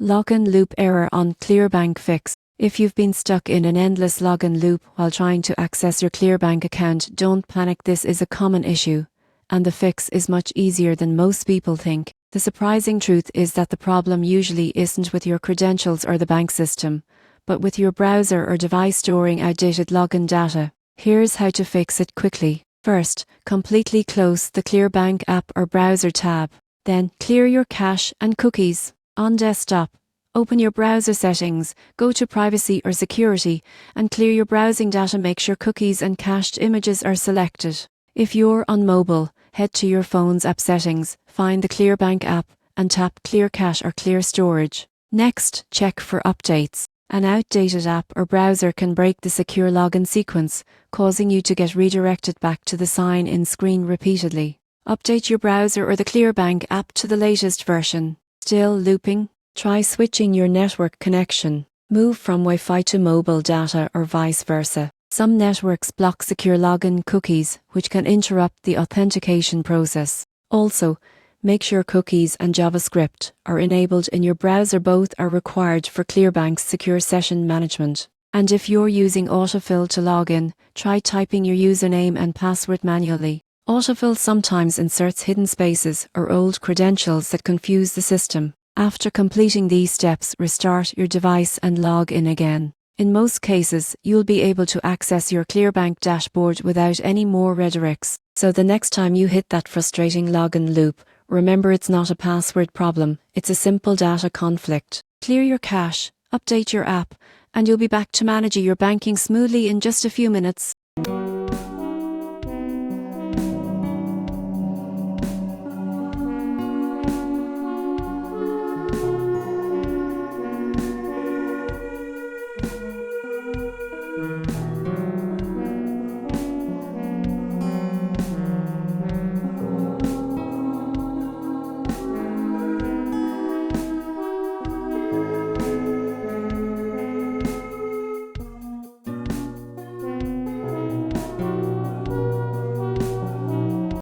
Login loop error on ClearBank Fix. If you've been stuck in an endless login loop while trying to access your ClearBank account, don't panic. This is a common issue, and the fix is much easier than most people think. The surprising truth is that the problem usually isn't with your credentials or the bank system, but with your browser or device storing outdated login data. Here's how to fix it quickly. First, completely close the ClearBank app or browser tab. Then, clear your cache and cookies. On desktop, open your browser settings, go to Privacy or Security, and clear your browsing data. Make sure cookies and cached images are selected. If you're on mobile, head to your phone's app settings, find the ClearBank app, and tap Clear Cache or Clear Storage. Next, check for updates. An outdated app or browser can break the secure login sequence, causing you to get redirected back to the sign-in screen repeatedly. Update your browser or the ClearBank app to the latest version. Still looping? Try switching your network connection. Move from Wi-Fi to mobile data or vice versa. Some networks block secure login cookies, which can interrupt the authentication process. Also, make sure cookies and JavaScript are enabled in your browser. Both are required for ClearBank's secure session management. And if you're using autofill to log in, try typing your username and password manually. Autofill sometimes inserts hidden spaces or old credentials that confuse the system. After completing these steps, restart your device and log in again. In most cases, you'll be able to access your ClearBank dashboard without any more redirects. So the next time you hit that frustrating login loop, remember it's not a password problem, it's a simple data conflict. Clear your cache, update your app, and you'll be back to manage your banking smoothly in just a few minutes.